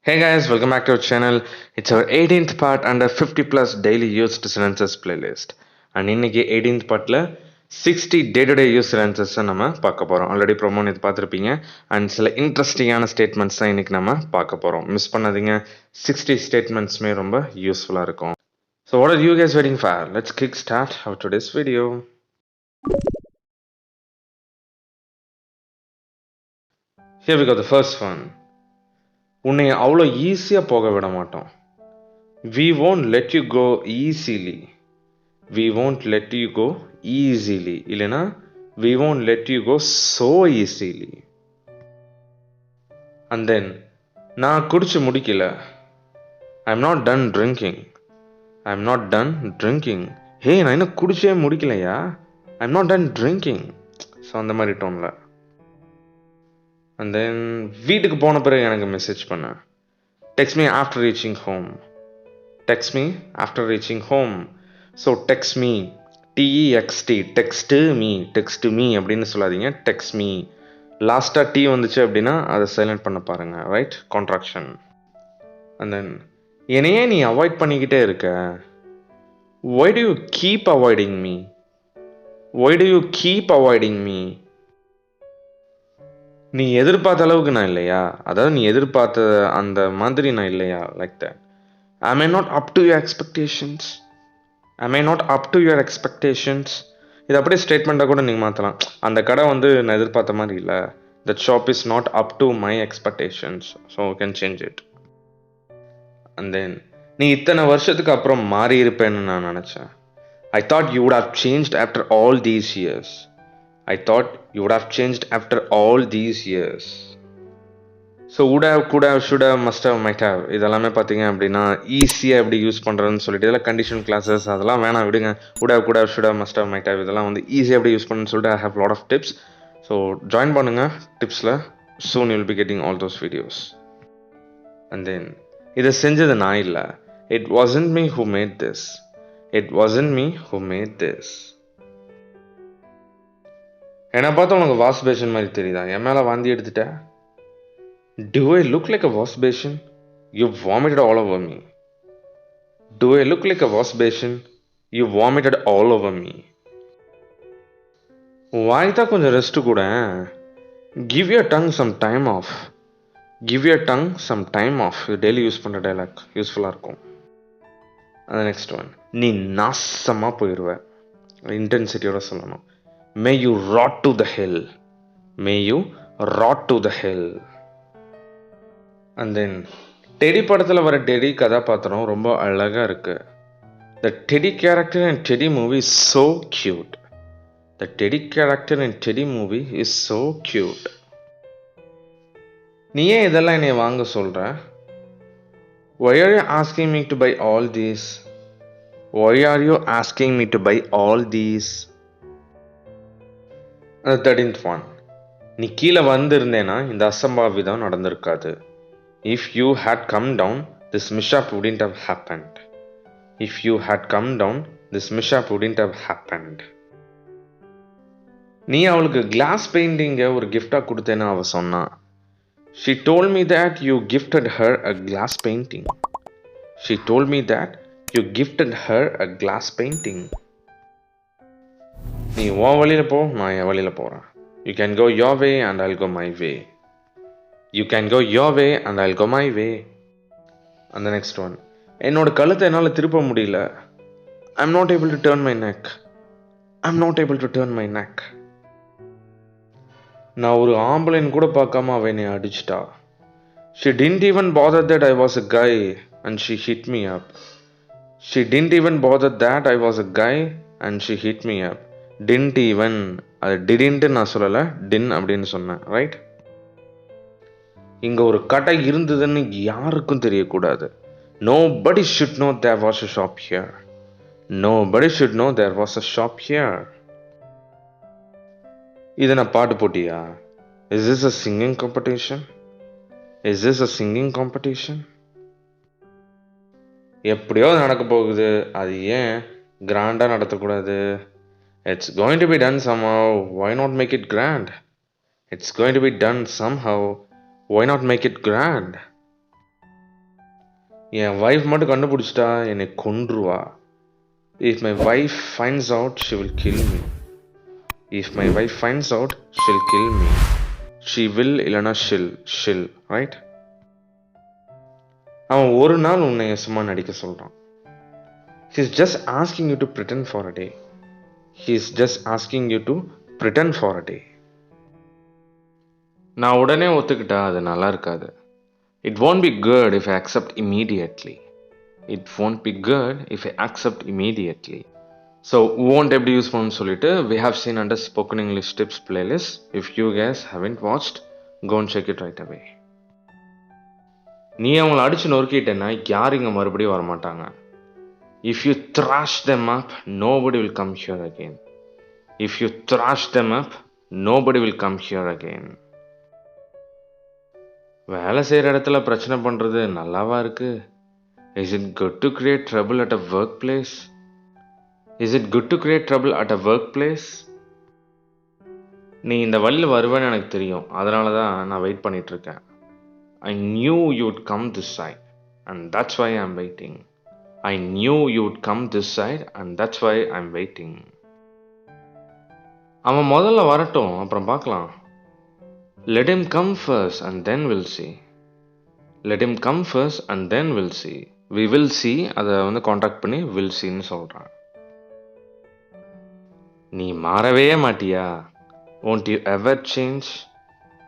Hey guys, welcome back to our channel. It's our 18th part under 50 plus daily used sentences playlist. And இன்னைக்கு 18th partல 60 day-to-day use sentences நம்ம பார்க்க போறோம். Already promo இது பார்த்துருப்பீங்க. And சில இன்ட்ரெஸ்டிங்கான statements தான் இன்னைக்கு நம்ம பார்க்க போறோம். மிஸ் பண்ணாதீங்க. 60 ஸ்டேட்மெண்ட்ஸ்மே ரொம்ப யூஸ்ஃபுல்லாக இருக்கும். So what are you guys waiting for? Let's kick start our today's video. Here we go, the first one. உன்னை அவ்வளோ ஈஸியாக போக விட மாட்டோம். We won't let you go easily. We won't let you go easily. இல்லைனா we won't let you go so easily. And then நான் குடிச்சு முடிக்கல. I'm not done drinking. I'm not done drinking. ஹே நான் இன்னும் குடிச்சே முடிக்கலையா. I'm not done drinking. So அந்த மாதிரி டோனில். அண்ட் தென் வீட்டுக்கு போன பிறகு எனக்கு மெசேஜ் பண்ண. Text me after reaching home. Text me after reaching home. So text me, TEXT, text me அப்படின்னு சொல்லாதீங்க. text me. லாஸ்ட்டாக டி வந்துச்சு அப்படின்னா அதை சைலண்ட் பண்ண பாருங்க. Right, contraction. அண்ட் தென் என்னையே நீ அவாய்ட் பண்ணிக்கிட்டே இருக்க. Why do you keep avoiding me? Why do you keep avoiding me? நீ எதிர்பார்த்த அளவுக்கு நான் இல்லையா, அதாவது நீ எதிர்பார்த்த அந்த மாதிரி நான் இல்லையா, like that. Am I not up to your expectations? Am I not up to your expectations? இது அப்படியே ஸ்டேட்மெண்ட்டாக கூட நீங்கள் மாற்றலாம். அந்த கடை வந்து நான் எதிர்பார்த்த மாதிரி இல்லை. The shop is not up to my expectations. So you can change it. And then நீ இத்தனை வருஷத்துக்கு அப்புறம் மாறி இருப்பேன்னு நான் நினச்சேன். I thought you would have changed after all these years. I thought you would have changed after all these years. So would have, could have, should have, must have, might have இதெல்லாமே பார்த்தீங்க அப்படின்னா ஈஸியாக எப்படி use பண்ணுறதுன்னு சொல்லிட்டு இதெல்லாம் condition classes அதெல்லாம் வேணாம் விடுங்க. would have, could have, should have, must have, might have இதெல்லாம் வந்து ஈஸியாக எப்படி யூஸ் பண்ணுன்னு சொல்லிட்டு I have lot of tips. So join பண்ணுங்கள் டிப்ஸில். soon you will be getting all those videos. And then இதை செஞ்சது நான் இல்லை. It wasn't me who made this. It wasn't me who made this. என்னை பார்த்தா உனக்கு வாஷ் பேஷன் மாதிரி தெரியுதா? என் மேலே வாந்தி எடுத்துட்ட. Do I look like a wash basin? You vomited all over me. Do I look like a wash basin? You vomited all over me. வாய்த்தா கொஞ்சம் rest கூட. Give your tongue some time off. Give your tongue some time off. இது daily use பண்ணுற dialogue யூஸ்ஃபுல்லாக இருக்கும். அந்த next one. நீ நாசமாக போயிடுவ. இன்டென்சிட்டியோட சொல்லணும். May you rot to the hell. May you rot to the hell. And then Teddy படத்தில் வர டெடி கதாபாத்திரம் ரொம்ப அழகாக இருக்கு. The Teddy character in Teddy movie is so cute. The Teddy character in Teddy movie is so cute. நீ ஏன் இதெல்லாம் என்னை வாங்க சொல்கிற? Why are you asking me to buy all these? Why are you asking me to buy all these? அந்த 13th one. நீ கீழே வந்திருந்தேன்னா இந்த அசம்பாவிதம் நடந்திருக்காது. If you had come down, this mishap wouldn't have happened. If you had come down, this mishap wouldn't have happened. நீ அவளுக்கு class பெயிண்டிங்கை ஒரு கிஃப்டாக கொடுத்தேன்னு அவ சொன்னா. She told me that you gifted her a glass painting. She told me that you gifted her a glass painting. நீ உன் வழியில் போ, நான் என் வழியில் போகிறேன். You can go your way and I'll go my way. You can go your way and I'll go my way. And the next one. என்னோட கழுத்தை என்னால் திருப்ப முடியல. I'm not able to turn my neck. I'm not able to turn my neck. நான் ஒரு ஆம்பளைன்னு கூட பார்க்காம அவ என்னை அடிச்சிட்டா. She didn't even bother that I was a guy and she hit me up. She didn't even bother that I was a guy and she hit me up. Didn't even, அது didn't நான் சொல்லலை, din அப்படின்னு சொன்னேன். Right. இங்கே ஒரு கடை இருந்ததுன்னு யாருக்கும் தெரியக்கூடாது. Nobody should know there was a shop here. Nobody should know there was a shop here. இது நான் பாட்டு போட்டியா? Is this a singing competition? Is this a singing competition? எப்படியோ நடக்க போகுது, அது ஏன் கிராண்டாக நடத்தக்கூடாது? It's going to be done somehow. Why not make it grand? It's going to be done somehow. Why not make it grand? என் wife மட்டும் கண்டுபிடிச்சிட்டா என்னை கொன்றுவா. If my wife finds out she will kill me. If my wife finds out she'll kill me. She will இல்லைனா she'll right. அவன் ஒரு நாள் உன்னை சும்மா நடிக்க சொல்கிறான். He's just asking you to pretend for a day. He's just asking you to pretend for a day. நான் உடனே ஒத்துக்கிட்டா அது நல்லா இருக்காது. It won't be good if I accept immediately. It won't be good if I accept immediately. So won't எப்படி use பண்ணணும்னு சொல்லிட்டு we have seen under spoken English tips playlist. If you guys haven't watched, go and check it right away. நீ அவங்கள அடிச்சு நொறுக்கிட்டேன்னா யாரும் இங்கே மறுபடியும் வரமாட்டாங்க. If you thrash them up, nobody will come here again. If you thrash them up, nobody will come here again. வேலை செய்கிற இடத்துல பிரச்சனை பண்ணுறது நல்லாவா இருக்கு? Is it good to create trouble at a workplace? Is it good to create trouble at a workplace? நீ இந்த வழியில் வருவேன்னு எனக்கு தெரியும், அதனால தான் நான் வெயிட் பண்ணிட்டு இருக்கேன். I knew you would come this side and that's why I'm waiting. I knew you would come this side and that's why I'm waiting. அவன் முதல்ல வரட்டும், அப்புறம் பார்க்கலாம். Let him come first and then we'll see. Let him come first and then we'll see. We will see, அதை contact பண்ணி will seeன்னு சொல்கிறான். நீ மாறவே மாட்டியா? Won't you ever change?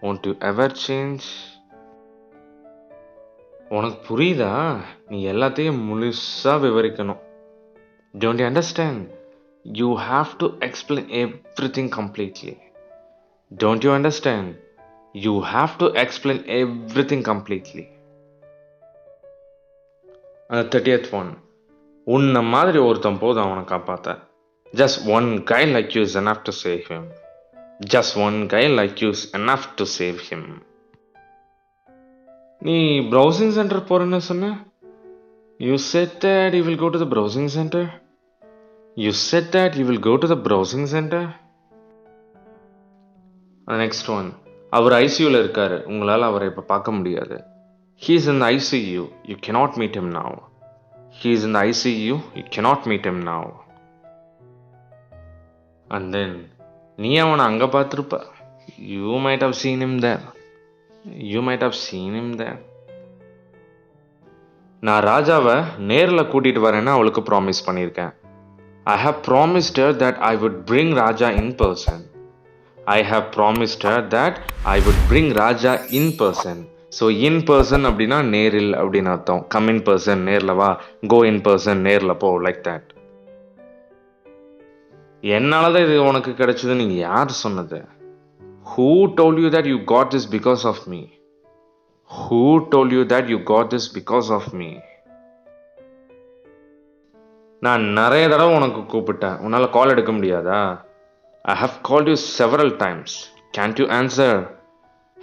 Won't you ever change? உனக்கு புரியுதா? நீ எல்லாத்தையும் முழுசா விவரிக்கணும். Don't you understand? You have to explain everything completely. Don't you understand? You have to explain everything completely. And the 30th one. உன்ன மாதிரி ஒருத்தன் போதும் அவனை காப்பாத்த. Just one guy like you is enough to save him. Just one guy like you is enough to save him. நீ browsing center போறேன்னு சொன்ன? You said that you will go to the browsing center? You said that you will go to the browsing center? The next one. அவர் ஐசியூல இருக்காரு, உங்களால் அவரை இப்போ பார்க்க முடியாது. He is in the ICU. You cannot meet him now. He is in the ICU. You cannot meet him now. And then நீ அவனை அங்கே பார்த்துருப்ப. You might have seen him there. You might have seen him there. நான் ராஜாவை நேரில் கூட்டிகிட்டு வரேன்னு அவளுக்கு promise பண்ணியிருக்கேன். I have promised her that I would bring Raja in person. I have promised her that I would bring Raja in person. So in person அப்படின்னா நேரில் அப்படின்னு அர்த்தம். Come in person, நேரில் வா. Go in person, நேரில் போ, like that. என்னால் தான் இது உனக்கு கிடைச்சதுன்னு யார் சொன்னது? Who told you that you got this because of me? Who told you that you got this because of me? நான் நிறைய தடவை உனக்கு கூப்பிட்டேன், உன்னால் கால் எடுக்க முடியாதா? I have called you several times. Can't you answer?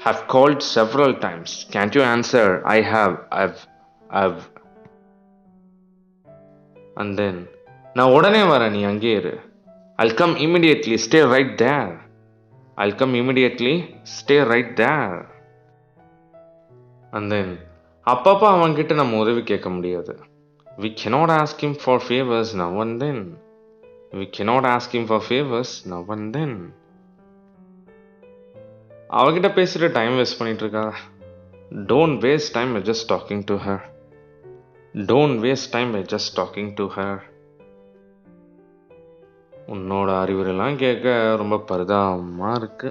Have called several times. Can't you answer? I've. And then, நான் உடனே வரேன், நீ அங்கே இரு. I'll come immediately. Stay right there. I'll come immediately. Stay right there. And then, அப்பப்போ அவன்கிட்ட நம்ம உதவி கேட்க முடியாது. We cannot ask him for favors now and then. We cannot ask him for favors now and then. அவகிட்ட பேசிட்டு time waste பண்ணிட்டு இருக்கா. Don't waste time by just talking to her. Don't waste time by just talking to her. உன்னோட அறிவுரைலாம் கேட்க ரொம்ப பரிதாபமா இருக்கு.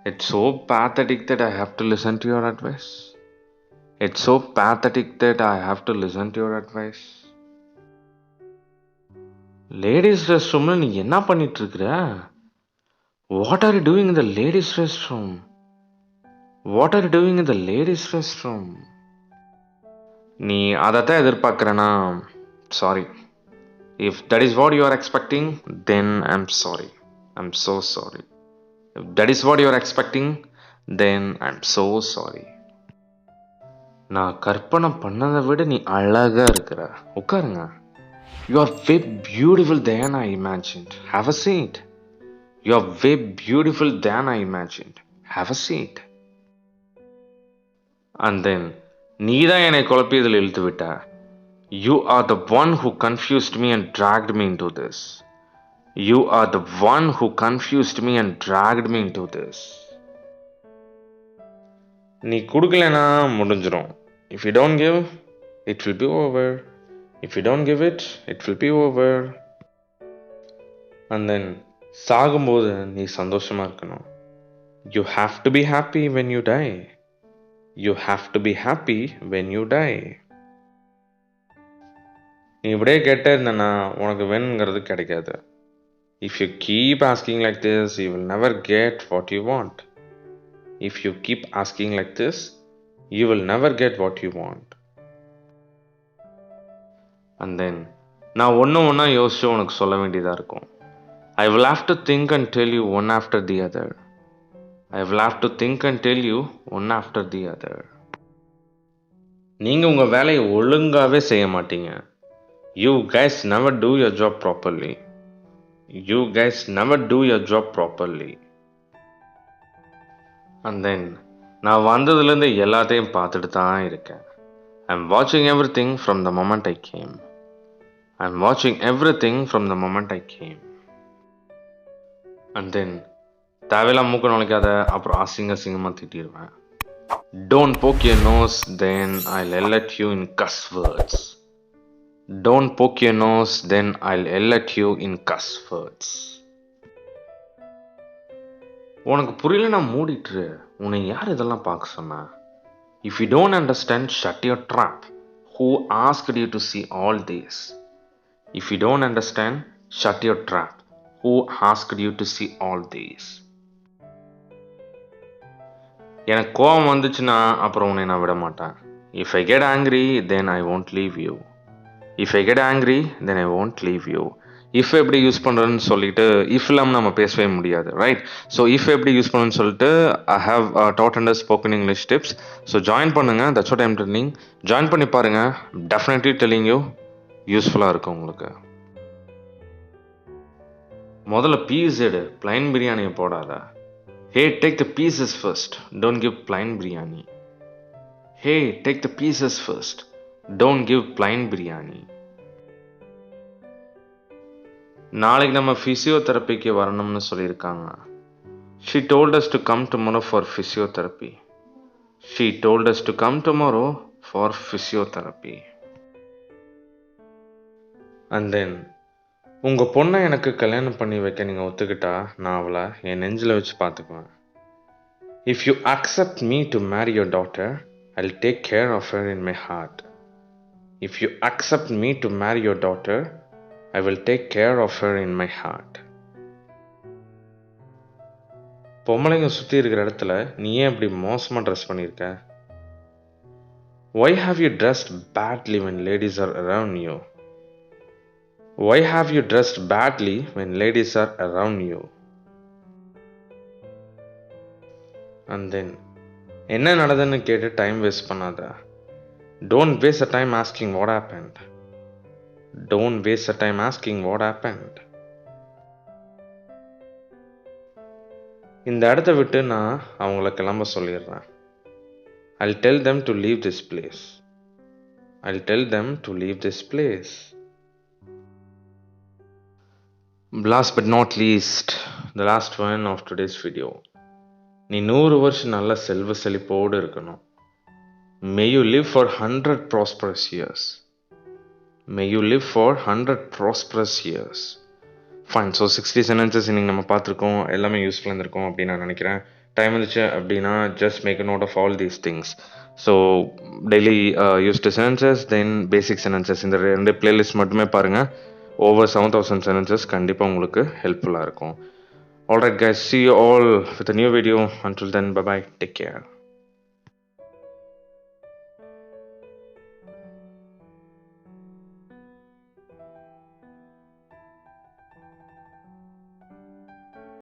It's so pathetic that I have to listen to your advice. It's so pathetic that I have to listen to your advice. Ladies rest ரூம்ல நீ என்ன பண்ணிட்டு இருக்கிற? What are you doing in the ladies rest room? What are you doing in the ladies rest room? நீ அதைத்தான் எதிர்பார்க்குறேன்னா sorry. If that is what you are expecting, then I'm sorry. I'm so sorry. If that is what you are expecting, then I'm so sorry. நான் கற்பனை பண்ணதை விட நீ அழகா இருக்கிற. உட்காருங்க. You are way beautiful than I imagined. Have a seat. You are way beautiful than I imagined. Have a seat. And then, நீ தான் என்னை குழப்பி இதில் இழுத்து விட்ட. You are the one who confused me and dragged me into this. You are the one who confused me and dragged me into this. நீ கொடுக்கலனா முடிஞ்சிரும். If you don't give, it will be over. If you don't give it, it will be over. And then சாகும்போது நீ சந்தோஷமா இருக்கணும். You have to be happy when you die. You have to be happy when you die. நீ இப்படியே கேட்டே இருந்தனா உனக்கு வேணுங்கிறது கிடைக்காது. If you keep asking like this, you will never get what you want. If you keep asking like this, you will never get what you want. And then நான் ஒன்றா யோசிச்சு உனக்கு சொல்ல வேண்டியதாக இருக்கும். I will have to think and tell you one after the other. I will have to think and tell you one after the other. நீங்கள் உங்கள் வேலையை ஒழுங்காகவே செய்ய மாட்டீங்க. You guys never do your job properly. You guys never do your job properly. And then நான் வந்ததுலேருந்து எல்லாத்தையும் பார்த்துட்டு தான் இருக்கேன். I'm watching everything from the moment I came. I'm watching everything from the moment I came. And then தேவையில்லாம் மூக்க நுழைக்காத, அப்புறம் அசிங்கமாக திட்டிடுவேன். Don't poke your nose, then I'll yell at you in cuss words. Don't poke your nose, then I'll yell at you in cuss words. உனக்கு புரியலனா மூடிட்டு உன்னை யார் இதெல்லாம் பார்க்க சொன்னா? If you don't understand, shut your trap. Who asked you to see all this? If you don't understand, shut your trap. Who asked you to see all this? எனக்கு கோபம் வந்துச்சுன்னா அப்புறம் உன்னை நான் விட மாட்டேன். If I get angry, then I won't leave you. If I get angry, then I won't leave you. If எப்படி use பண்ணுறதுன்னு சொல்லிட்டு if இல்லாமல் நம்ம பேசவே முடியாது, ரைட்? ஸோ if எப்படி யூஸ் பண்ணணும்னு சொல்லிட்டு I have taught under spoken English tips. So join பண்ணுங்கள். That's what I'm telling. Join பண்ணி பாருங்கள். டெஃபினெட்லி டெல்லிங் யூ யூஸ்ஃபுல்லாக இருக்கும் உங்களுக்கு. முதல்ல பீஸ் எடு, பிளைன் பிரியாணியை போடாத. Hey, take the pieces first. Don't give plain biryani. Hey, take the pieces first. Don't give plain biryani. நாளைக்கு நம்ம ஃபிசியோதெரப்பிக்கு வரணும்னு சொல்லியிருக்காங்க. She told us to come tomorrow for physiotherapy. She told us to come tomorrow for physiotherapy. And then உங்கள் பொண்ணை எனக்கு கல்யாணம் பண்ணி வைக்க நீங்கள் ஒத்துக்கிட்டா நான் அவளை என் நெஞ்சில் வச்சு பார்த்துக்குவேன். If you accept me to marry your daughter, I'll take care of her in my heart. If you accept me to marry your daughter, I will take care of her in my heart. பொம்பளைங்க சுற்றி இருக்கிற இடத்துல நீ ஏன் இப்படி மோசமாக dress பண்ணியிருக்க? Why have you dressed badly when ladies are around you? Why have you dressed badly when ladies are around you? And then என்ன நடந்ததுன்னு கேட்டு டைம் வேஸ்ட் பண்ணாத. Don't waste a time asking what happened. Don't waste a time asking what happened. இந்த இடத்த விட்டு நான் அவங்கள கிளம்ப சொல்லிடுறேன். I'll tell them to leave this place. I'll tell them to leave this place. Last but not least, the last one of today's video. நீ 100 வருஷம் நல்ல செல்வ செழிப்போடு இருக்கணும். May you live for 100 prosperous years. May you live for 100 prosperous years. Fine. So 60 sentences இன்னைக்கு நம்ம பார்த்துருக்கோம். எல்லாமே யூஸ்ஃபுல்லாக இருந்திருக்கும் அப்படின்னு நான் நினைக்கிறேன். டைம் இருந்துச்சு அப்படின்னா just make a note of all these things. So daily used sentences, then basic sentences. இந்த 2 playlist மட்டுமே பாருங்கள். Over 7,000 sentences கண்டிப்பாக உங்களுக்கு ஹெல்ப்ஃபுல்லாக இருக்கும். Alright guys, see you all with a new video. Until then, bye bye. Take care.